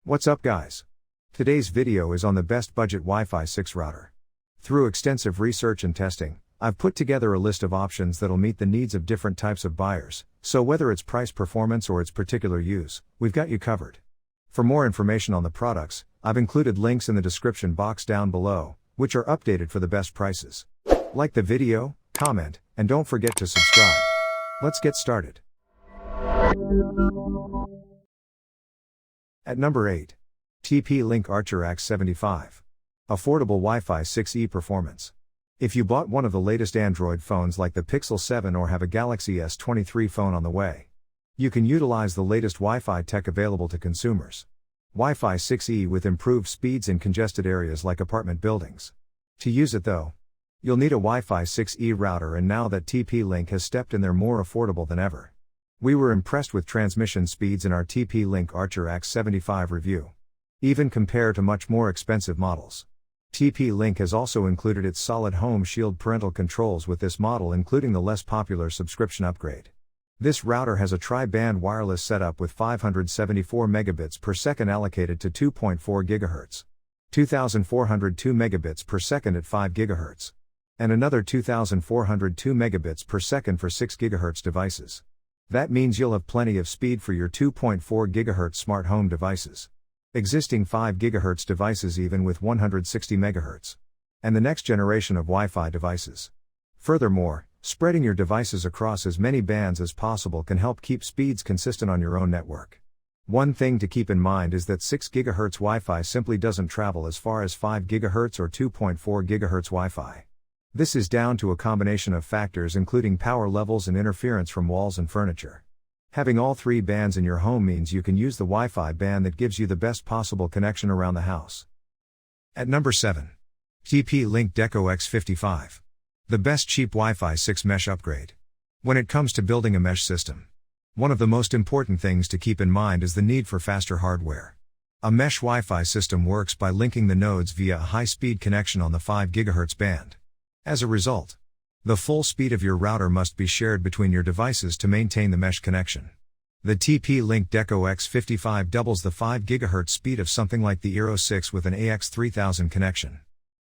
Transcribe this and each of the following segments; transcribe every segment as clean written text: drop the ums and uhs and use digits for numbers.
What's up guys? Today's video is on the best budget Wi-Fi 6 router. Through extensive research and testing, I've put together a list of options that'll meet the needs of different types of buyers, so whether it's price performance or its particular use, we've got you covered. For more information on the products, I've included links in the description box down below, which are updated for the best prices. Like the video, comment, and don't forget to subscribe. Let's get started. At number 8. TP-Link Archer AX75. Affordable Wi-Fi 6E performance. If you bought one of the latest Android phones like the Pixel 7 or have a Galaxy S23 phone on the way, you can utilize the latest Wi-Fi tech available to consumers. Wi-Fi 6E with improved speeds in congested areas like apartment buildings. To use it though, you'll need a Wi-Fi 6E router, and now that TP-Link has stepped in, they're more affordable than ever. We were impressed with transmission speeds in our TP-Link Archer AX75 review, even compared to much more expensive models. TP-Link has also included its solid home shield parental controls with this model, including the less popular subscription upgrade. This router has a tri-band wireless setup with 574 megabits per second allocated to 2.4 GHz, 2402 megabits per second at 5 GHz, and another 2402 megabits per second for 6 GHz devices. That means you'll have plenty of speed for your 2.4 GHz smart home devices, existing 5 GHz devices even with 160 MHz, and the next generation of Wi-Fi devices. Furthermore, spreading your devices across as many bands as possible can help keep speeds consistent on your own network. One thing to keep in mind is that 6 GHz Wi-Fi simply doesn't travel as far as 5 GHz or 2.4 GHz Wi-Fi. This is down to a combination of factors including power levels and interference from walls and furniture. Having all three bands in your home means you can use the Wi-Fi band that gives you the best possible connection around the house. At number 7. TP-Link Deco X55. The best cheap Wi-Fi 6 mesh upgrade. When it comes to building a mesh system, one of the most important things to keep in mind is the need for faster hardware. A mesh Wi-Fi system works by linking the nodes via a high-speed connection on the 5 GHz band. As a result, the full speed of your router must be shared between your devices to maintain the mesh connection. The TP-Link Deco X55 doubles the 5 GHz speed of something like the Eero 6 with an AX3000 connection.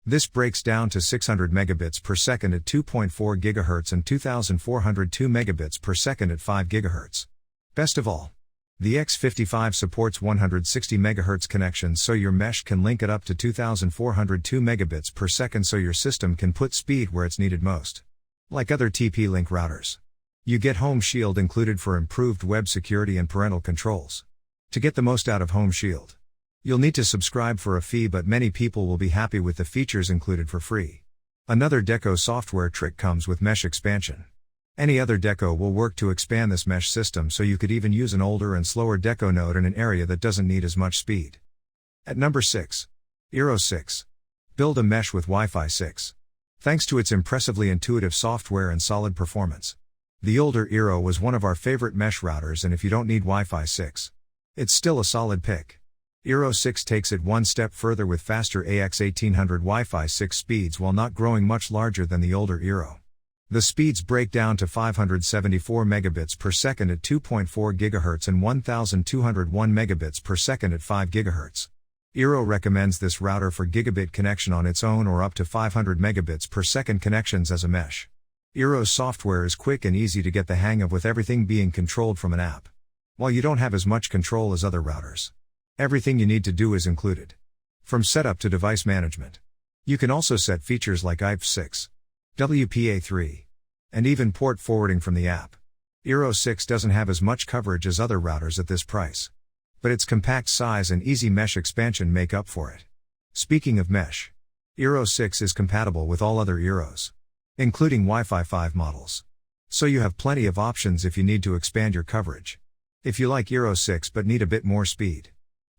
This breaks down to 600 megabits per second at 2.4 GHz and 2402 megabits per second at 5 GHz. Best of all, the X55 supports 160 MHz connections, so your mesh can link it up to 2402 megabits per second, so your system can put speed where it's needed most. Like other TP-Link routers, you get Home Shield included for improved web security and parental controls. To get the most out of Home Shield, you'll need to subscribe for a fee, but many people will be happy with the features included for free. Another Deco software trick comes with mesh expansion. Any other Deco will work to expand this mesh system, so you could even use an older and slower Deco node in an area that doesn't need as much speed. At number 6. Eero 6. Build a mesh with Wi-Fi 6. Thanks to its impressively intuitive software and solid performance, the older Eero was one of our favorite mesh routers, and if you don't need Wi-Fi 6, it's still a solid pick. Eero 6 takes it one step further with faster AX1800 Wi-Fi 6 speeds while not growing much larger than the older Eero. The speeds break down to 574 megabits per second at 2.4 GHz and 1201 megabits per second at 5 GHz. Eero recommends this router for gigabit connection on its own or up to 500 megabits per second connections as a mesh. Eero's software is quick and easy to get the hang of, with everything being controlled from an app. While you don't have as much control as other routers, everything you need to do is included, from setup to device management. You can also set features like IPv6, WPA3, and even port forwarding from the app. Eero 6 doesn't have as much coverage as other routers at this price, but its compact size and easy mesh expansion make up for it. Speaking of mesh, Eero 6 is compatible with all other Eeros, including Wi-Fi 5 models. So you have plenty of options if you need to expand your coverage. If you like Eero 6 but need a bit more speed,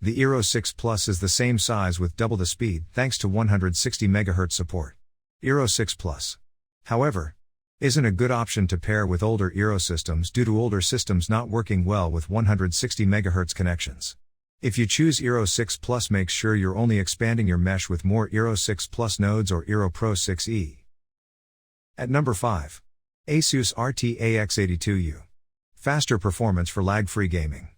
the Eero 6 Plus is the same size with double the speed thanks to 160 MHz support. Eero 6 Plus, however, isn't a good option to pair with older Eero systems due to older systems not working well with 160 MHz connections. If you choose Eero 6 Plus, make sure you're only expanding your mesh with more Eero 6 Plus nodes or Eero Pro 6E. At number 5. ASUS RT-AX82U. Faster performance for lag-free gaming.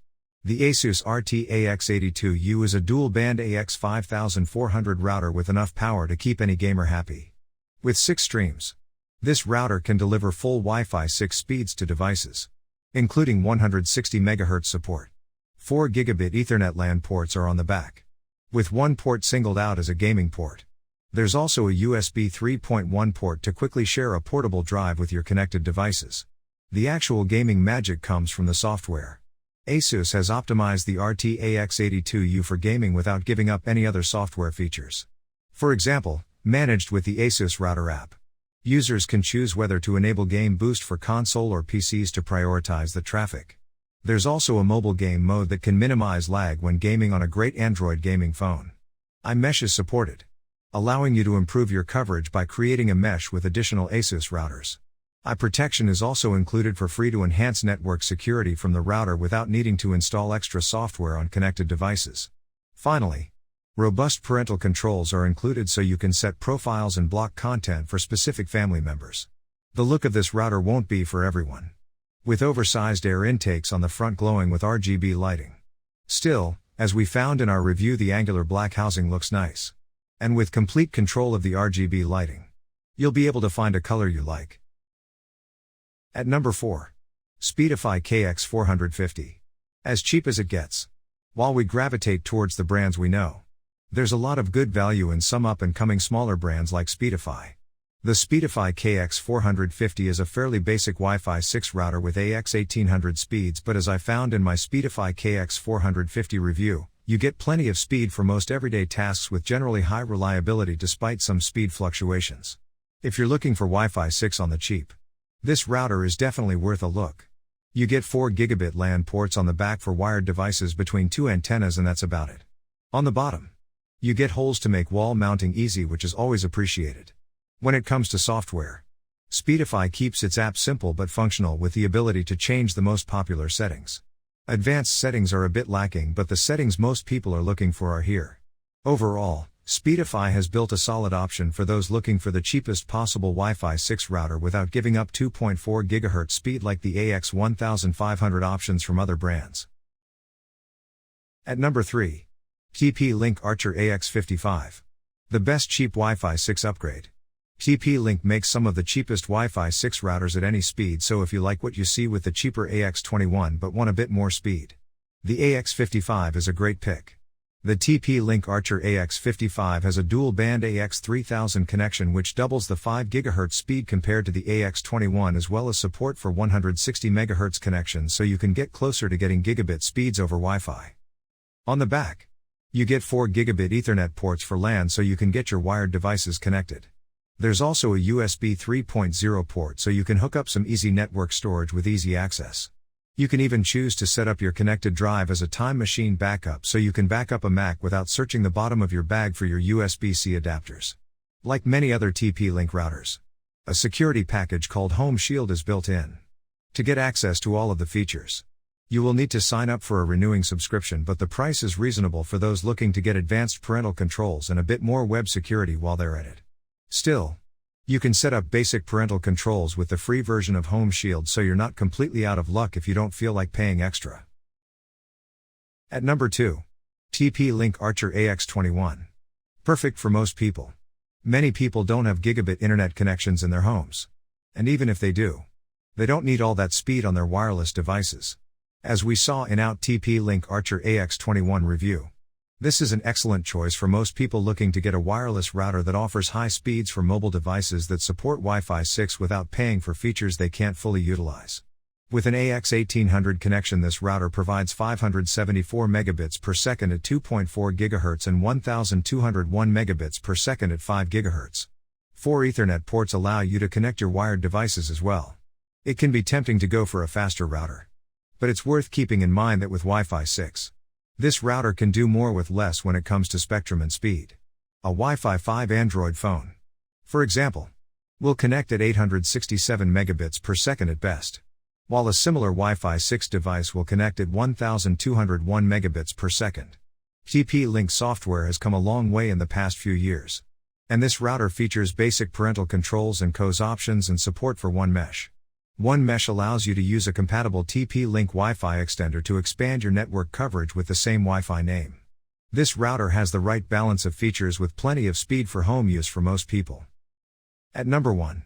The ASUS RT-AX82U is a dual-band AX5400 router with enough power to keep any gamer happy. With 6 streams, this router can deliver full Wi-Fi 6 speeds to devices, including 160 MHz support. 4 gigabit Ethernet LAN ports are on the back, with one port singled out as a gaming port. There's also a USB 3.1 port to quickly share a portable drive with your connected devices. The actual gaming magic comes from the software. ASUS has optimized the RT-AX82U for gaming without giving up any other software features. For example, managed with the ASUS Router app. Users can choose whether to enable Game Boost for console or PCs to prioritize the traffic. There's also a mobile game mode that can minimize lag when gaming on a great Android gaming phone. iMesh is supported, allowing you to improve your coverage by creating a mesh with additional ASUS routers. iProtection is also included for free to enhance network security from the router without needing to install extra software on connected devices. Finally, robust parental controls are included so you can set profiles and block content for specific family members. The look of this router won't be for everyone, with oversized air intakes on the front glowing with RGB lighting. Still, as we found in our review, the angular black housing looks nice. And with complete control of the RGB lighting, you'll be able to find a color you like. At number 4. Speedify KX450. As cheap as it gets. While we gravitate towards the brands we know, there's a lot of good value in some up-and-coming smaller brands like Speedify. The Speedify KX450 is a fairly basic Wi-Fi 6 router with AX1800 speeds, but as I found in my Speedify KX450 review, you get plenty of speed for most everyday tasks with generally high reliability despite some speed fluctuations. If you're looking for Wi-Fi 6 on the cheap, this router is definitely worth a look. You get 4 gigabit LAN ports on the back for wired devices between 2 antennas, and that's about it. On the bottom, you get holes to make wall mounting easy, which is always appreciated. When it comes to software, Speedify keeps its app simple but functional with the ability to change the most popular settings. Advanced settings are a bit lacking, but the settings most people are looking for are here. Overall, Speedify has built a solid option for those looking for the cheapest possible Wi-Fi 6 router without giving up 2.4 GHz speed like the AX1500 options from other brands. At number 3. TP-Link Archer AX55. The best cheap Wi-Fi 6 upgrade. TP-Link makes some of the cheapest Wi-Fi 6 routers at any speed, so if you like what you see with the cheaper AX21 but want a bit more speed, the AX55 is a great pick. The TP-Link Archer AX55 has a dual-band AX3000 connection which doubles the 5 GHz speed compared to the AX21, as well as support for 160 MHz connections, so you can get closer to getting gigabit speeds over Wi-Fi. On the back, you get 4 gigabit Ethernet ports for LAN so you can get your wired devices connected. There's also a USB 3.0 port so you can hook up some easy network storage with easy access. You can even choose to set up your connected drive as a time machine backup so you can back up a Mac without searching the bottom of your bag for your USB-C adapters. Like many other TP-Link routers, a security package called Home Shield is built in. To get access to all of the features, you will need to sign up for a renewing subscription, but the price is reasonable for those looking to get advanced parental controls and a bit more web security while they're at it. Still, you can set up basic parental controls with the free version of Home Shield, so you're not completely out of luck if you don't feel like paying extra. At number 2. TP-Link Archer AX21. Perfect for most people. Many people don't have gigabit internet connections in their homes. And even if they do, they don't need all that speed on their wireless devices. As we saw in our TP-Link Archer AX21 review, this is an excellent choice for most people looking to get a wireless router that offers high speeds for mobile devices that support Wi-Fi 6 without paying for features they can't fully utilize. With an AX1800 connection, this router provides 574 megabits per second at 2.4 GHz and 1201 megabits per second at 5 GHz. 4 Ethernet ports allow you to connect your wired devices as well. It can be tempting to go for a faster router, but it's worth keeping in mind that with Wi-Fi 6, this router can do more with less when it comes to spectrum and speed. A Wi-Fi 5 Android phone, for example, will connect at 867 megabits per second at best, while a similar Wi-Fi 6 device will connect at 1201 megabits per second. TP-Link software has come a long way in the past few years, and this router features basic parental controls and COS options and support for one mesh. One Mesh allows you to use a compatible TP-Link Wi-Fi extender to expand your network coverage with the same Wi-Fi name. This router has the right balance of features with plenty of speed for home use for most people. At number 1.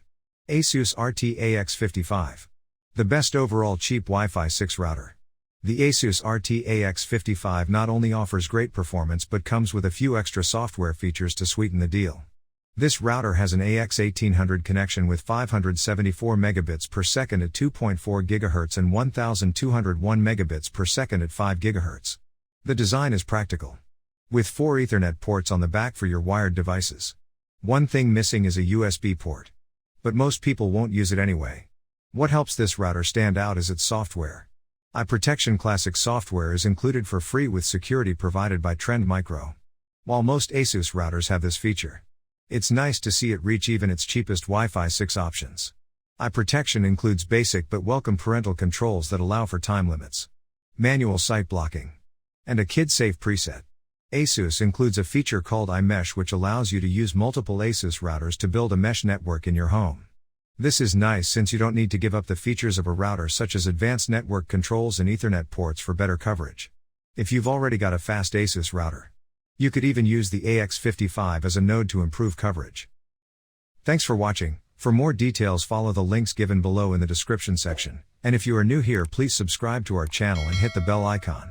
ASUS RT-AX55. The best overall cheap Wi-Fi 6 router. The ASUS RT-AX55 not only offers great performance but comes with a few extra software features to sweeten the deal. This router has an AX1800 connection with 574 megabits per second at 2.4 GHz and 1201 megabits per second at 5 GHz. The design is practical, with 4 Ethernet ports on the back for your wired devices. One thing missing is a USB port. But most people won't use it anyway. What helps this router stand out is its software. iProtection Classic software is included for free with security provided by Trend Micro. While most ASUS routers have this feature, it's nice to see it reach even its cheapest Wi-Fi 6 options. iProtection includes basic but welcome parental controls that allow for time limits, manual site blocking, and a kid-safe preset. ASUS includes a feature called iMesh which allows you to use multiple ASUS routers to build a mesh network in your home. This is nice since you don't need to give up the features of a router such as advanced network controls and Ethernet ports for better coverage. If you've already got a fast ASUS router, you could even use the AX55 as a node to improve coverage. Thanks for watching. For more details, follow the links given below in the description section. And if you are new here, please subscribe to our channel and hit the bell icon.